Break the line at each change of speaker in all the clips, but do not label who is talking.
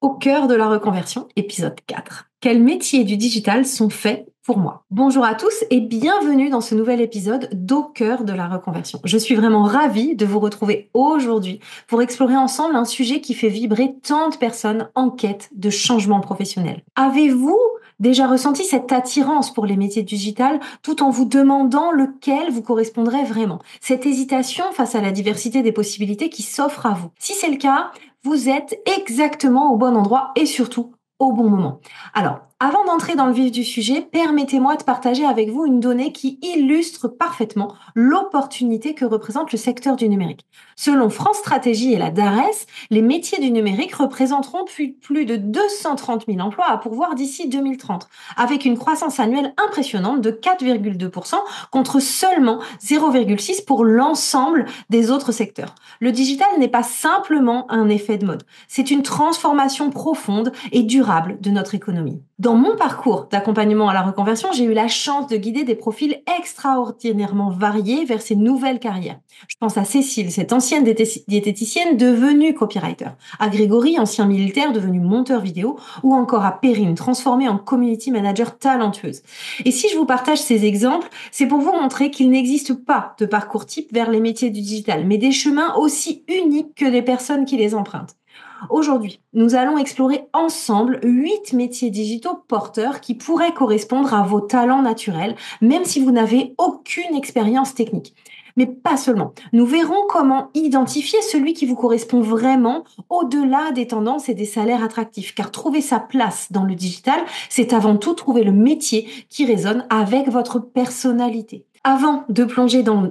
Au cœur de la reconversion, épisode 4. Quels métiers du digital sont faits pour moi? Bonjour à tous et bienvenue dans ce nouvel épisode d'Au cœur de la reconversion. Je suis vraiment ravie de vous retrouver aujourd'hui pour explorer ensemble un sujet qui fait vibrer tant de personnes en quête de changement professionnel. Avez-vous déjà ressenti cette attirance pour les métiers du digital tout en vous demandant lequel vous correspondrait vraiment? Cette hésitation face à la diversité des possibilités qui s'offrent à vous. Si c'est le cas, vous êtes exactement au bon endroit et surtout au bon moment. Alors, avant d'entrer dans le vif du sujet, permettez-moi de partager avec vous une donnée qui illustre parfaitement l'opportunité que représente le secteur du numérique. Selon France Stratégie et la DARES, les métiers du numérique représenteront plus de 230 000 emplois à pourvoir d'ici 2030, avec une croissance annuelle impressionnante de 4,2% contre seulement 0,6% pour l'ensemble des autres secteurs. Le digital n'est pas simplement un effet de mode, c'est une transformation profonde et durable de notre économie. Dans mon parcours d'accompagnement à la reconversion, j'ai eu la chance de guider des profils extraordinairement variés vers ces nouvelles carrières. Je pense à Cécile, cette ancienne diététicienne devenue copywriter, à Grégory, ancien militaire devenu monteur vidéo, ou encore à Perrine, transformée en community manager talentueuse. Et si je vous partage ces exemples, c'est pour vous montrer qu'il n'existe pas de parcours type vers les métiers du digital, mais des chemins aussi uniques que les personnes qui les empruntent. Aujourd'hui, nous allons explorer ensemble 8 métiers digitaux porteurs qui pourraient correspondre à vos talents naturels, même si vous n'avez aucune expérience technique. Mais pas seulement. Nous verrons comment identifier celui qui vous correspond vraiment au-delà des tendances et des salaires attractifs. Car trouver sa place dans le digital, c'est avant tout trouver le métier qui résonne avec votre personnalité. Avant de plonger dans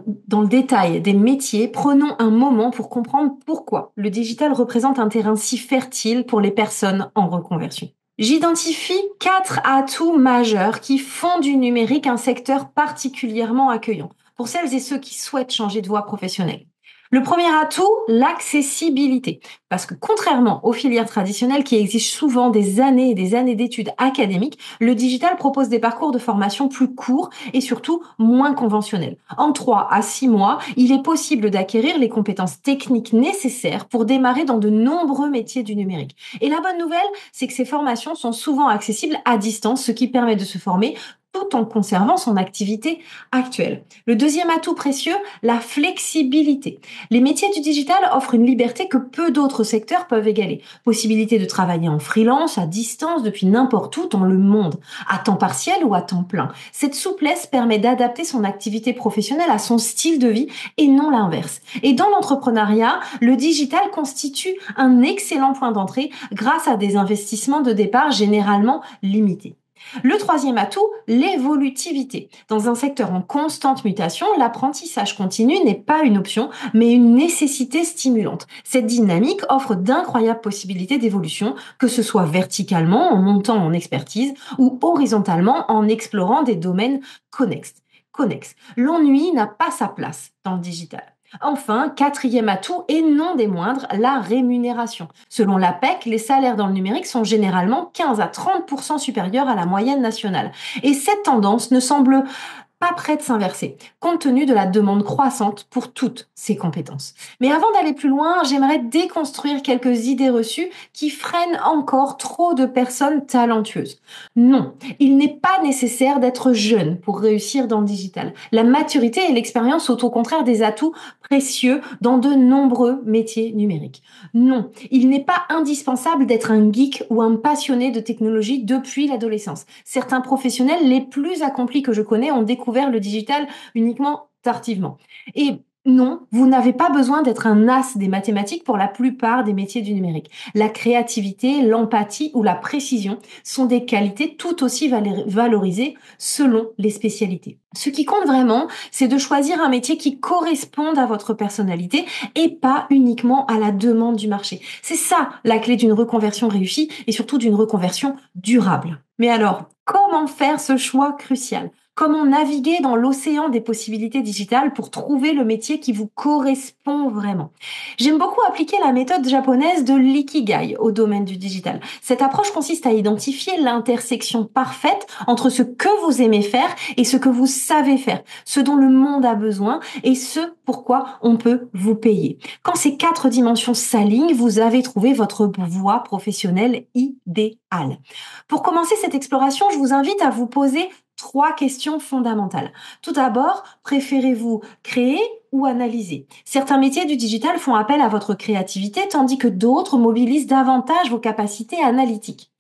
le détail des métiers, prenons un moment pour comprendre pourquoi le digital représente un terrain si fertile pour les personnes en reconversion. J'identifie 4 atouts majeurs qui font du numérique un secteur particulièrement accueillant pour celles et ceux qui souhaitent changer de voie professionnelle. Le premier atout, l'accessibilité. Parce que contrairement aux filières traditionnelles qui exigent souvent des années et des années d'études académiques, le digital propose des parcours de formation plus courts et surtout moins conventionnels. En 3 à 6 mois, il est possible d'acquérir les compétences techniques nécessaires pour démarrer dans de nombreux métiers du numérique. Et la bonne nouvelle, c'est que ces formations sont souvent accessibles à distance, ce qui permet de se former tout en conservant son activité actuelle. Le deuxième atout précieux, la flexibilité. Les métiers du digital offrent une liberté que peu d'autres secteurs peuvent égaler. Possibilité de travailler en freelance, à distance, depuis n'importe où dans le monde, à temps partiel ou à temps plein. Cette souplesse permet d'adapter son activité professionnelle à son style de vie et non l'inverse. Et dans l'entrepreneuriat, le digital constitue un excellent point d'entrée grâce à des investissements de départ généralement limités. Le troisième atout, l'évolutivité. Dans un secteur en constante mutation, l'apprentissage continu n'est pas une option, mais une nécessité stimulante. Cette dynamique offre d'incroyables possibilités d'évolution, que ce soit verticalement, en montant en expertise, ou horizontalement, en explorant des domaines connexes. L'ennui n'a pas sa place dans le digital. Enfin, quatrième atout et non des moindres, la rémunération. Selon l'APEC, les salaires dans le numérique sont généralement 15 à 30% supérieurs à la moyenne nationale. Et cette tendance ne semble pas près de s'inverser, compte tenu de la demande croissante pour toutes ces compétences. Mais avant d'aller plus loin, j'aimerais déconstruire quelques idées reçues qui freinent encore trop de personnes talentueuses. Non, il n'est pas nécessaire d'être jeune pour réussir dans le digital. La maturité et l'expérience sont au contraire des atouts précieux dans de nombreux métiers numériques. Non, il n'est pas indispensable d'être un geek ou un passionné de technologie depuis l'adolescence. Certains professionnels les plus accomplis que je connais ont découvert le digital uniquement tardivement. Et non, vous n'avez pas besoin d'être un as des mathématiques pour la plupart des métiers du numérique. La créativité, l'empathie ou la précision sont des qualités tout aussi valorisées selon les spécialités. Ce qui compte vraiment, c'est de choisir un métier qui corresponde à votre personnalité et pas uniquement à la demande du marché. C'est ça la clé d'une reconversion réussie et surtout d'une reconversion durable. Mais alors, comment faire ce choix crucial? Comment naviguer dans l'océan des possibilités digitales pour trouver le métier qui vous correspond vraiment? J'aime beaucoup appliquer la méthode japonaise de l'ikigai au domaine du digital. Cette approche consiste à identifier l'intersection parfaite entre ce que vous aimez faire et ce que vous savez faire, ce dont le monde a besoin et ce pourquoi on peut vous payer. Quand ces 4 dimensions s'alignent, vous avez trouvé votre voie professionnelle idéale. Pour commencer cette exploration, je vous invite à vous poser 3 questions fondamentales. Tout d'abord, préférez-vous créer ou analyser? Certains métiers du digital font appel à votre créativité, tandis que d'autres mobilisent davantage vos capacités analytiques.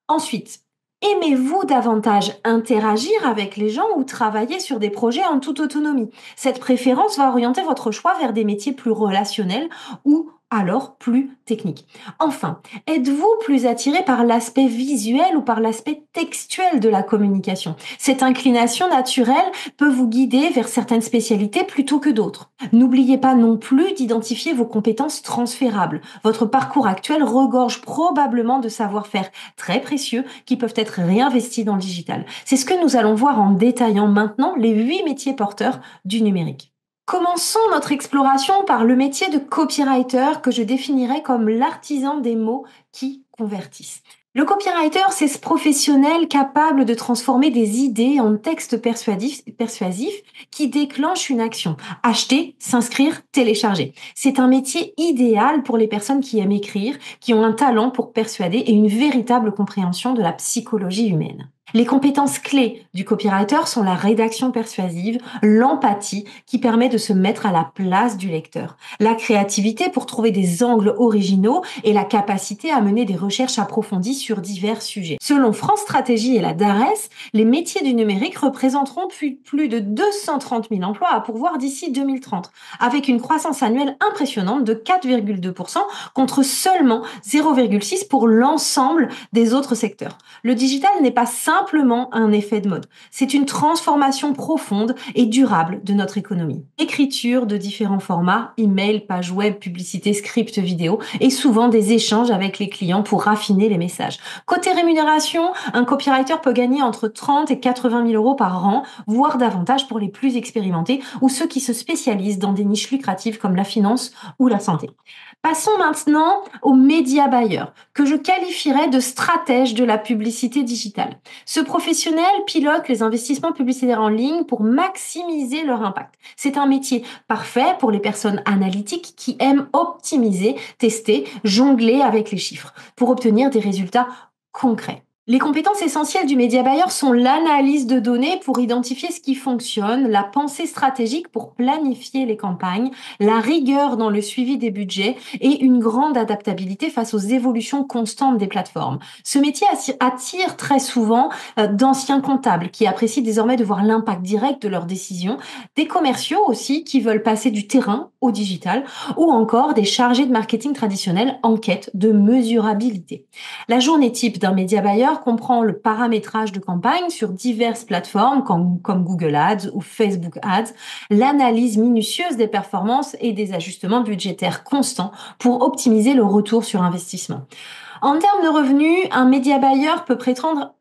Ensuite, aimez-vous davantage interagir avec les gens ou travailler sur des projets en toute autonomie? Cette préférence va orienter votre choix vers des métiers plus relationnels ou alors plus techniques. Enfin, êtes-vous plus attiré par l'aspect visuel ou par l'aspect textuel de la communication? Cette inclination naturelle peut vous guider vers certaines spécialités plutôt que d'autres. N'oubliez pas non plus d'identifier vos compétences transférables. Votre parcours actuel regorge probablement de savoir-faire très précieux qui peuvent être réinvestis dans le digital. C'est ce que nous allons voir en détaillant maintenant les 8 métiers porteurs du numérique. Commençons notre exploration par le métier de copywriter que je définirais comme l'artisan des mots qui convertissent. Le copywriter, c'est ce professionnel capable de transformer des idées en textes persuasifs qui déclenchent une action. Acheter, s'inscrire, télécharger. C'est un métier idéal pour les personnes qui aiment écrire, qui ont un talent pour persuader et une véritable compréhension de la psychologie humaine. Les compétences clés du copywriter sont la rédaction persuasive, l'empathie qui permet de se mettre à la place du lecteur, la créativité pour trouver des angles originaux et la capacité à mener des recherches approfondies sur divers sujets. Selon France Stratégie et la DARES, les métiers du numérique représenteront plus de 230 000 emplois à pourvoir d'ici 2030, avec une croissance annuelle impressionnante de 4,2% contre seulement 0,6% pour l'ensemble des autres secteurs. Le digital n'est pas simplement un effet de mode. C'est une transformation profonde et durable de notre économie. Écriture de différents formats, email, page web, publicité, script vidéo et souvent des échanges avec les clients pour raffiner les messages. Côté rémunération, un copywriter peut gagner entre 30 et 80 000 euros par an, voire davantage pour les plus expérimentés ou ceux qui se spécialisent dans des niches lucratives comme la finance ou la santé. Passons maintenant aux média buyers, que je qualifierais de stratège de la publicité digitale. Ce professionnel pilote les investissements publicitaires en ligne pour maximiser leur impact. C'est un métier parfait pour les personnes analytiques qui aiment optimiser, tester, jongler avec les chiffres pour obtenir des résultats concrets. Les compétences essentielles du média buyer sont l'analyse de données pour identifier ce qui fonctionne, la pensée stratégique pour planifier les campagnes, la rigueur dans le suivi des budgets et une grande adaptabilité face aux évolutions constantes des plateformes. Ce métier attire très souvent d'anciens comptables qui apprécient désormais de voir l'impact direct de leurs décisions, des commerciaux aussi qui veulent passer du terrain au digital ou encore des chargés de marketing traditionnels en quête de mesurabilité. La journée type d'un média buyer comprend le paramétrage de campagnes sur diverses plateformes comme Google Ads ou Facebook Ads, l'analyse minutieuse des performances et des ajustements budgétaires constants pour optimiser le retour sur investissement. En termes de revenus, un média buyer peut prétendre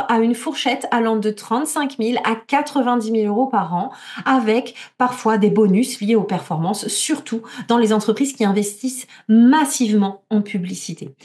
à une fourchette allant de 35 000 à 90 000 euros par an, avec parfois des bonus liés aux performances, surtout dans les entreprises qui investissent massivement en publicité.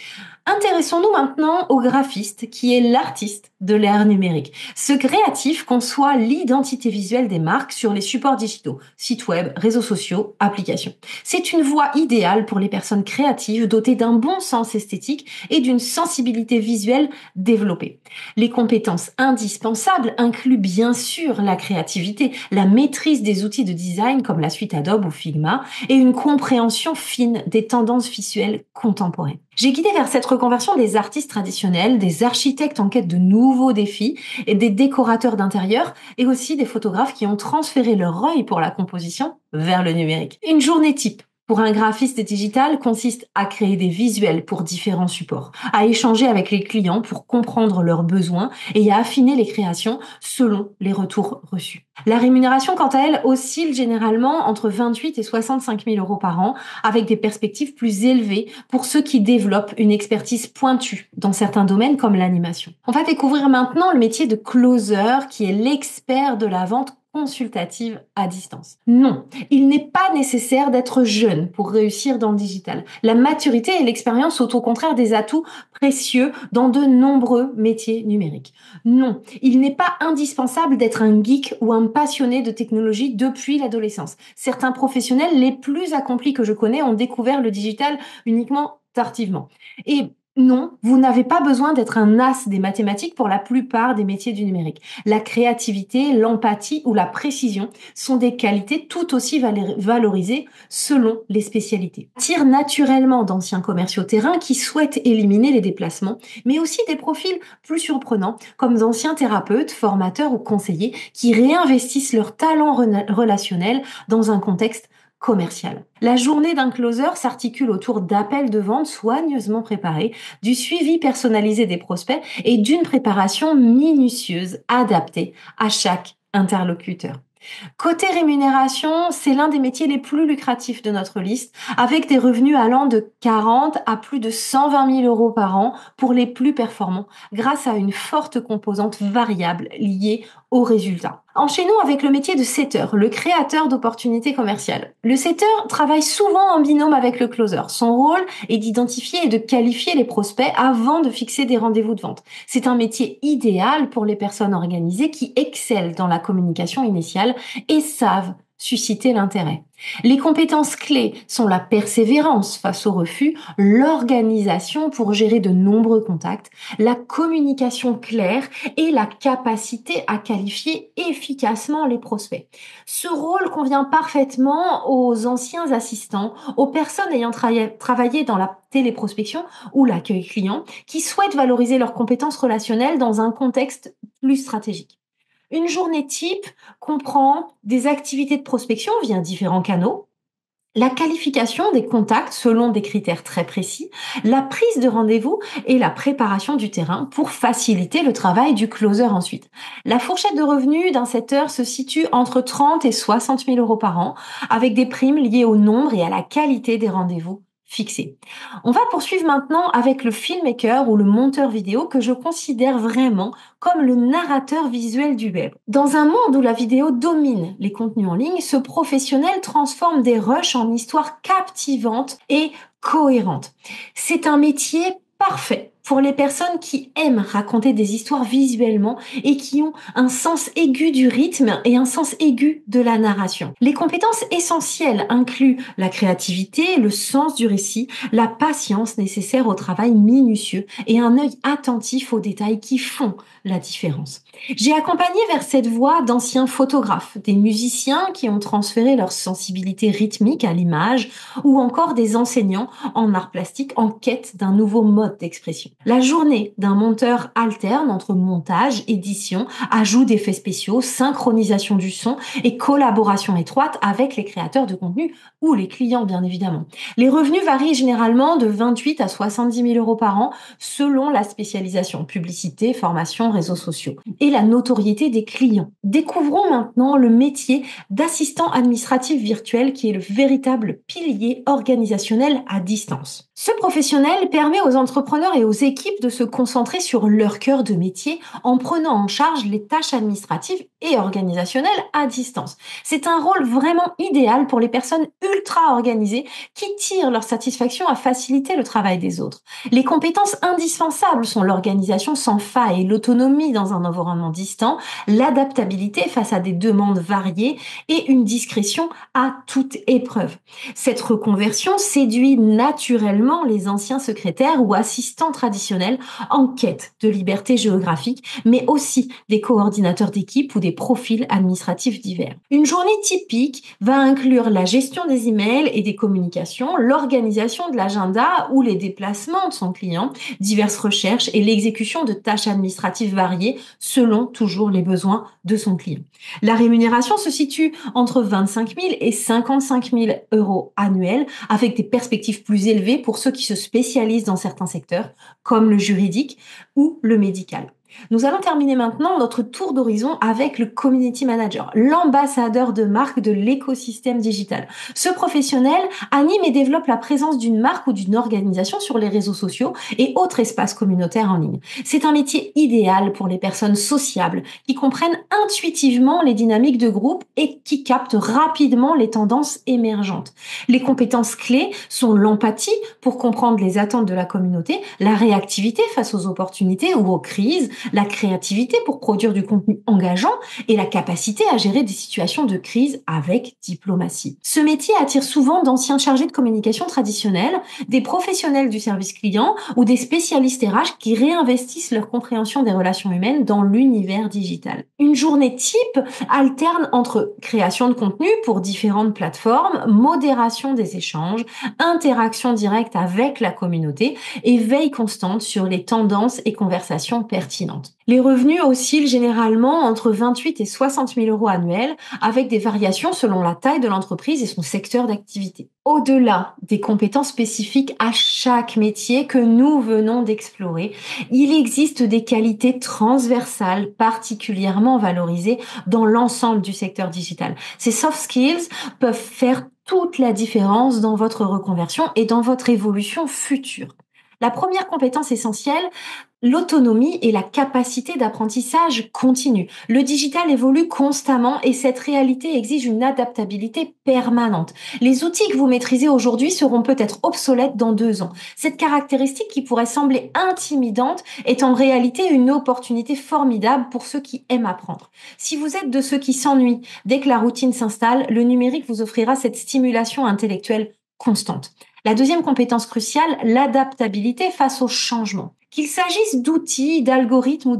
Intéressons-nous maintenant au graphiste, qui est l'artiste de l'ère numérique. Ce créatif conçoit l'identité visuelle des marques sur les supports digitaux, sites web, réseaux sociaux, applications. C'est une voie idéale pour les personnes créatives dotées d'un bon sens esthétique et d'une sensibilité visuelle développée. Les compétences indispensables incluent bien sûr la créativité, la maîtrise des outils de design comme la suite Adobe ou Figma et une compréhension fine des tendances visuelles contemporaines. J'ai guidé vers cette reconversion des artistes traditionnels, des architectes en quête de nouveaux défis et des décorateurs d'intérieur et aussi des photographes qui ont transféré leur œil pour la composition vers le numérique. Une journée type pour un graphiste digital consiste à créer des visuels pour différents supports, à échanger avec les clients pour comprendre leurs besoins et à affiner les créations selon les retours reçus. La rémunération, quant à elle, oscille généralement entre 28 et 65 000 euros par an, avec des perspectives plus élevées pour ceux qui développent une expertise pointue dans certains domaines comme l'animation. On va découvrir maintenant le métier de closer, qui est l'expert de la vente consultative à distance. Non, il n'est pas nécessaire d'être jeune pour réussir dans le digital. La maturité et l'expérience sont au contraire des atouts précieux dans de nombreux métiers numériques. Non, il n'est pas indispensable d'être un geek ou un passionné de technologie depuis l'adolescence. Certains professionnels les plus accomplis que je connais ont découvert le digital uniquement tardivement. Et non, vous n'avez pas besoin d'être un as des mathématiques pour la plupart des métiers du numérique. La créativité, l'empathie ou la précision sont des qualités tout aussi valorisées selon les spécialités. Tire naturellement d'anciens commerciaux terrain qui souhaitent éliminer les déplacements, mais aussi des profils plus surprenants comme d'anciens thérapeutes, formateurs ou conseillers qui réinvestissent leur talent relationnel dans un contexte commercial. La journée d'un closer s'articule autour d'appels de vente soigneusement préparés, du suivi personnalisé des prospects et d'une préparation minutieuse adaptée à chaque interlocuteur. Côté rémunération, c'est l'un des métiers les plus lucratifs de notre liste, avec des revenus allant de 40 à plus de 120 000 euros par an pour les plus performants, grâce à une forte composante variable liée aux résultats. Enchaînons avec le métier de setter, le créateur d'opportunités commerciales. Le setter travaille souvent en binôme avec le closer. Son rôle est d'identifier et de qualifier les prospects avant de fixer des rendez-vous de vente. C'est un métier idéal pour les personnes organisées qui excellent dans la communication initiale et savent susciter l'intérêt. Les compétences clés sont la persévérance face au refus, l'organisation pour gérer de nombreux contacts, la communication claire et la capacité à qualifier efficacement les prospects. Ce rôle convient parfaitement aux anciens assistants, aux personnes ayant travaillé dans la téléprospection ou l'accueil client qui souhaitent valoriser leurs compétences relationnelles dans un contexte plus stratégique. Une journée type comprend des activités de prospection via différents canaux, la qualification des contacts selon des critères très précis, la prise de rendez-vous et la préparation du terrain pour faciliter le travail du closer ensuite. La fourchette de revenus d'un setter se situe entre 30 et 60 000 euros par an, avec des primes liées au nombre et à la qualité des rendez-vous fixés. On va poursuivre maintenant avec le filmmaker ou le monteur vidéo que je considère vraiment comme le narrateur visuel du web. Dans un monde où la vidéo domine les contenus en ligne, ce professionnel transforme des rushs en histoires captivantes et cohérentes. C'est un métier parfait pour les personnes qui aiment raconter des histoires visuellement et qui ont un sens aigu du rythme et un sens aigu de la narration. Les compétences essentielles incluent la créativité, le sens du récit, la patience nécessaire au travail minutieux et un œil attentif aux détails qui font la différence. J'ai accompagné vers cette voie d'anciens photographes, des musiciens qui ont transféré leur sensibilité rythmique à l'image ou encore des enseignants en art plastique en quête d'un nouveau mode d'expression. La journée d'un monteur alterne entre montage, édition, ajout d'effets spéciaux, synchronisation du son et collaboration étroite avec les créateurs de contenu ou les clients, bien évidemment. Les revenus varient généralement de 28 à 70 000 euros par an selon la spécialisation, publicité, formation, réseaux sociaux et la notoriété des clients. Découvrons maintenant le métier d'assistant administratif virtuel qui est le véritable pilier organisationnel à distance. Ce professionnel permet aux entrepreneurs et aux équipes de se concentrer sur leur cœur de métier en prenant en charge les tâches administratives et organisationnelles à distance. C'est un rôle vraiment idéal pour les personnes ultra organisées qui tirent leur satisfaction à faciliter le travail des autres. Les compétences indispensables sont l'organisation sans faille, l'autonomie dans un environnement distant, l'adaptabilité face à des demandes variées et une discrétion à toute épreuve. Cette reconversion séduit naturellement les anciens secrétaires ou assistants traditionnels en quête de liberté géographique, mais aussi des coordinateurs d'équipe ou des des profils administratifs divers. Une journée typique va inclure la gestion des emails et des communications, l'organisation de l'agenda ou les déplacements de son client, diverses recherches et l'exécution de tâches administratives variées selon toujours les besoins de son client. La rémunération se situe entre 25 000 et 55 000 euros annuels, avec des perspectives plus élevées pour ceux qui se spécialisent dans certains secteurs, comme le juridique ou le médical. Nous allons terminer maintenant notre tour d'horizon avec le community manager, l'ambassadeur de marque de l'écosystème digital. Ce professionnel anime et développe la présence d'une marque ou d'une organisation sur les réseaux sociaux et autres espaces communautaires en ligne. C'est un métier idéal pour les personnes sociables qui comprennent intuitivement les dynamiques de groupe et qui captent rapidement les tendances émergentes. Les compétences clés sont l'empathie pour comprendre les attentes de la communauté, la réactivité face aux opportunités ou aux crises, la créativité pour produire du contenu engageant et la capacité à gérer des situations de crise avec diplomatie. Ce métier attire souvent d'anciens chargés de communication traditionnels, des professionnels du service client ou des spécialistes RH qui réinvestissent leur compréhension des relations humaines dans l'univers digital. Une journée type alterne entre création de contenu pour différentes plateformes, modération des échanges, interaction directe avec la communauté et veille constante sur les tendances et conversations pertinentes. Les revenus oscillent généralement entre 28 et 60 000 euros annuels, avec des variations selon la taille de l'entreprise et son secteur d'activité. Au-delà des compétences spécifiques à chaque métier que nous venons d'explorer, il existe des qualités transversales particulièrement valorisées dans l'ensemble du secteur digital. Ces soft skills peuvent faire toute la différence dans votre reconversion et dans votre évolution future. La première compétence essentielle, l'autonomie et la capacité d'apprentissage continu. Le digital évolue constamment et cette réalité exige une adaptabilité permanente. Les outils que vous maîtrisez aujourd'hui seront peut-être obsolètes dans 2 ans. Cette caractéristique qui pourrait sembler intimidante est en réalité une opportunité formidable pour ceux qui aiment apprendre. Si vous êtes de ceux qui s'ennuient dès que la routine s'installe, le numérique vous offrira cette stimulation intellectuelle constante. La deuxième compétence cruciale, l'adaptabilité face au changement. Qu'il s'agisse d'outils, d'algorithmes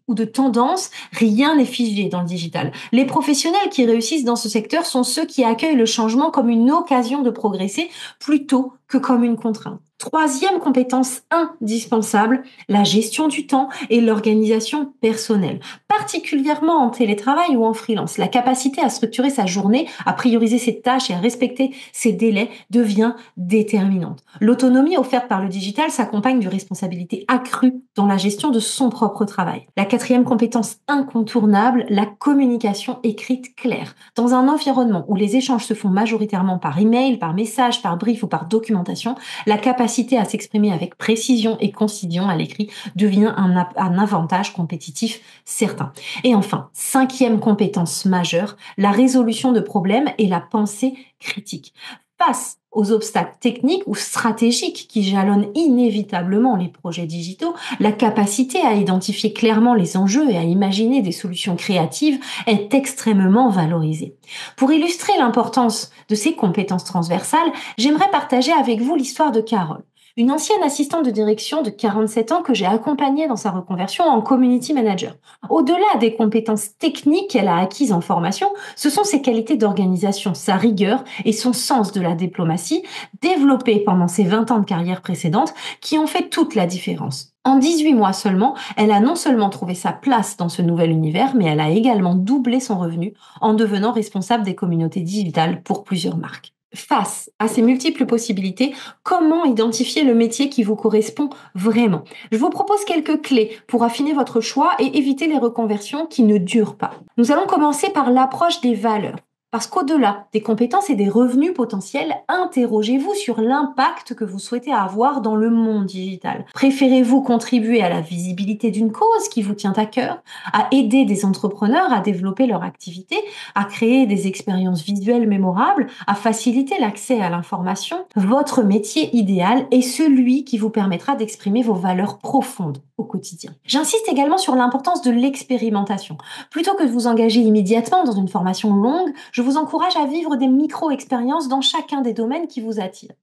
ou de tendances, rien n'est figé dans le digital. Les professionnels qui réussissent dans ce secteur sont ceux qui accueillent le changement comme une occasion de progresser plutôt que comme une contrainte. Troisième compétence indispensable, la gestion du temps et l'organisation personnelle, particulièrement en télétravail ou en freelance. La capacité à structurer sa journée, à prioriser ses tâches et à respecter ses délais devient déterminante. L'autonomie offerte par le digital s'accompagne d'une responsabilité accrue dans la gestion de son propre travail. La quatrième compétence incontournable, la communication écrite claire. Dans un environnement où les échanges se font majoritairement par email, par message, par brief ou par documentation, la capacité à s'exprimer avec précision et concision à l'écrit devient un avantage compétitif certain. Et enfin, cinquième compétence majeure, la résolution de problèmes et la pensée critique. Face aux obstacles techniques ou stratégiques qui jalonnent inévitablement les projets digitaux, la capacité à identifier clairement les enjeux et à imaginer des solutions créatives est extrêmement valorisée. Pour illustrer l'importance de ces compétences transversales, j'aimerais partager avec vous l'histoire de Carole, une ancienne assistante de direction de 47 ans que j'ai accompagnée dans sa reconversion en community manager. Au-delà des compétences techniques qu'elle a acquises en formation, ce sont ses qualités d'organisation, sa rigueur et son sens de la diplomatie, développées pendant ses 20 ans de carrière précédente, qui ont fait toute la différence. En 18 mois seulement, elle a non seulement trouvé sa place dans ce nouvel univers, mais elle a également doublé son revenu en devenant responsable des communautés digitales pour plusieurs marques. Face à ces multiples possibilités, comment identifier le métier qui vous correspond vraiment? Je vous propose quelques clés pour affiner votre choix et éviter les reconversions qui ne durent pas. Nous allons commencer par l'approche des valeurs. Parce qu'au-delà des compétences et des revenus potentiels, interrogez-vous sur l'impact que vous souhaitez avoir dans le monde digital. Préférez-vous contribuer à la visibilité d'une cause qui vous tient à cœur, à aider des entrepreneurs à développer leur activité, à créer des expériences visuelles mémorables, à faciliter l'accès à l'information? Votre métier idéal est celui qui vous permettra d'exprimer vos valeurs profondes au quotidien. J'insiste également sur l'importance de l'expérimentation. Plutôt que de vous engager immédiatement dans une formation longue, je vous encourage à vivre des micro-expériences dans chacun des domaines qui vous attirent.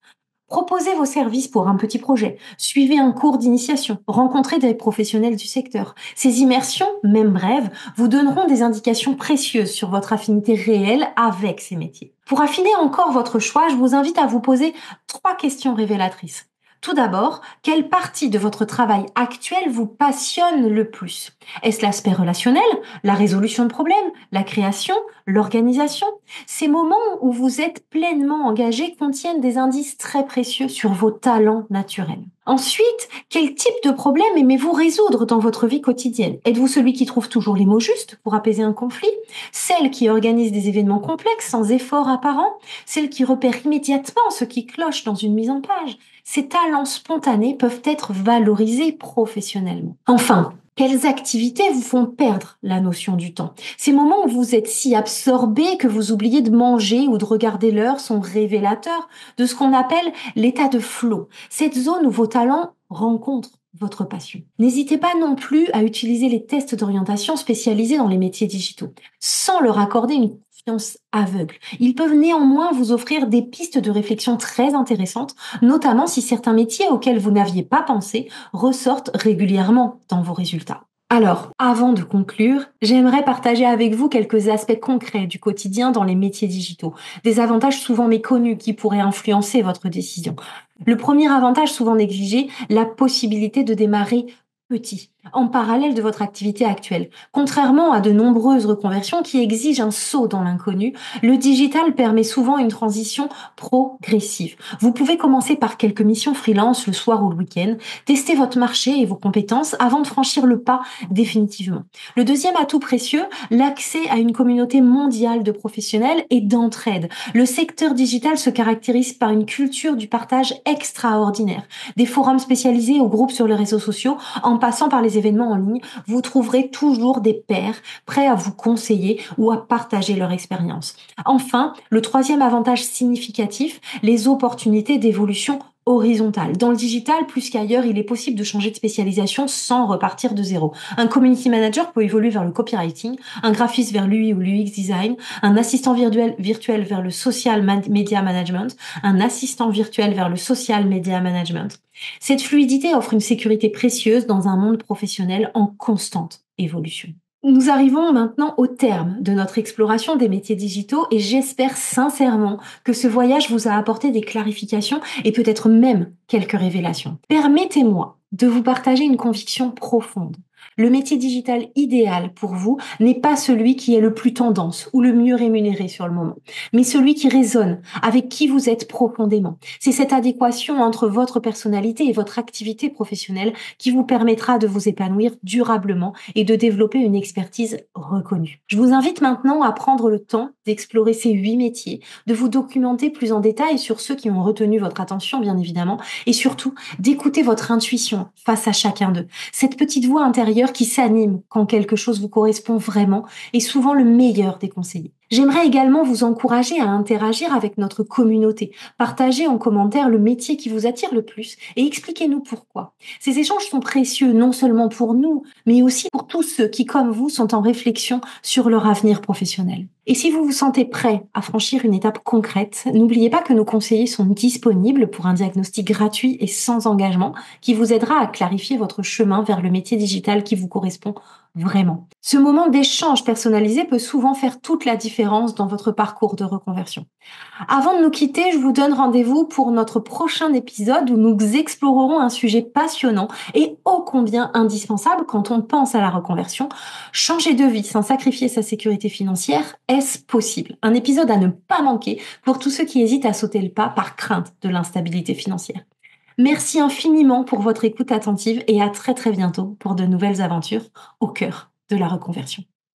Proposez vos services pour un petit projet, suivez un cours d'initiation, rencontrez des professionnels du secteur. Ces immersions, même brèves, vous donneront des indications précieuses sur votre affinité réelle avec ces métiers. Pour affiner encore votre choix, je vous invite à vous poser 3 questions révélatrices. Tout d'abord, quelle partie de votre travail actuel vous passionne le plus? Est-ce l'aspect relationnel, la résolution de problèmes, la création, l'organisation? Ces moments où vous êtes pleinement engagé contiennent des indices très précieux sur vos talents naturels. Ensuite, quel type de problème aimez-vous résoudre dans votre vie quotidienne? Êtes-vous celui qui trouve toujours les mots justes pour apaiser un conflit? Celle qui organise des événements complexes sans effort apparent? Celle qui repère immédiatement ce qui cloche dans une mise en page? Ces talents spontanés peuvent être valorisés professionnellement. Enfin, quelles activités vous font perdre la notion du temps? Ces moments où vous êtes si absorbé que vous oubliez de manger ou de regarder l'heure sont révélateurs de ce qu'on appelle l'état de flow, cette zone où vos talents rencontrent votre passion. N'hésitez pas non plus à utiliser les tests d'orientation spécialisés dans les métiers digitaux, sans leur accorder une confiance aveugle. Ils peuvent néanmoins vous offrir des pistes de réflexion très intéressantes, notamment si certains métiers auxquels vous n'aviez pas pensé ressortent régulièrement dans vos résultats. Alors, avant de conclure, j'aimerais partager avec vous quelques aspects concrets du quotidien dans les métiers digitaux, des avantages souvent méconnus qui pourraient influencer votre décision. Le premier avantage souvent négligé, la possibilité de démarrer petit, en parallèle de votre activité actuelle. Contrairement à de nombreuses reconversions qui exigent un saut dans l'inconnu, le digital permet souvent une transition progressive. Vous pouvez commencer par quelques missions freelance le soir ou le week-end, tester votre marché et vos compétences avant de franchir le pas définitivement. Le deuxième atout précieux, l'accès à une communauté mondiale de professionnels et d'entraide. Le secteur digital se caractérise par une culture du partage extraordinaire. Des forums spécialisés ou groupes sur les réseaux sociaux, en passant par les événements en ligne, vous trouverez toujours des pairs prêts à vous conseiller ou à partager leur expérience. Enfin, le troisième avantage significatif, les opportunités d'évolution horizontale. Dans le digital, plus qu'ailleurs, il est possible de changer de spécialisation sans repartir de zéro. Un community manager peut évoluer vers le copywriting, un graphiste vers l'UI ou l'UX design, un assistant virtuel vers le social media management, un assistant virtuel vers le social media management. Cette fluidité offre une sécurité précieuse dans un monde professionnel en constante évolution. Nous arrivons maintenant au terme de notre exploration des métiers digitaux et j'espère sincèrement que ce voyage vous a apporté des clarifications et peut-être même quelques révélations. Permettez-moi de vous partager une conviction profonde. Le métier digital idéal pour vous n'est pas celui qui est le plus tendance ou le mieux rémunéré sur le moment, mais celui qui résonne avec qui vous êtes profondément. C'est cette adéquation entre votre personnalité et votre activité professionnelle qui vous permettra de vous épanouir durablement et de développer une expertise reconnue. Je vous invite maintenant à prendre le temps d'explorer ces 8 métiers, de vous documenter plus en détail sur ceux qui ont retenu votre attention, bien évidemment, et surtout d'écouter votre intuition face à chacun d'eux. Cette petite voix intérieure qui s'anime quand quelque chose vous correspond vraiment est souvent le meilleur des conseillers. J'aimerais également vous encourager à interagir avec notre communauté. Partagez en commentaire le métier qui vous attire le plus et expliquez-nous pourquoi. Ces échanges sont précieux non seulement pour nous, mais aussi pour tous ceux qui, comme vous, sont en réflexion sur leur avenir professionnel. Et si vous vous sentez prêt à franchir une étape concrète, n'oubliez pas que nos conseillers sont disponibles pour un diagnostic gratuit et sans engagement qui vous aidera à clarifier votre chemin vers le métier digital qui vous correspond vraiment. Ce moment d'échange personnalisé peut souvent faire toute la différence dans votre parcours de reconversion. Avant de nous quitter, je vous donne rendez-vous pour notre prochain épisode où nous explorerons un sujet passionnant et ô combien indispensable quand on pense à la reconversion. Changer de vie sans sacrifier sa sécurité financière, est-ce possible? Un épisode à ne pas manquer pour tous ceux qui hésitent à sauter le pas par crainte de l'instabilité financière. Merci infiniment pour votre écoute attentive et à très très bientôt pour de nouvelles aventures au cœur de la reconversion.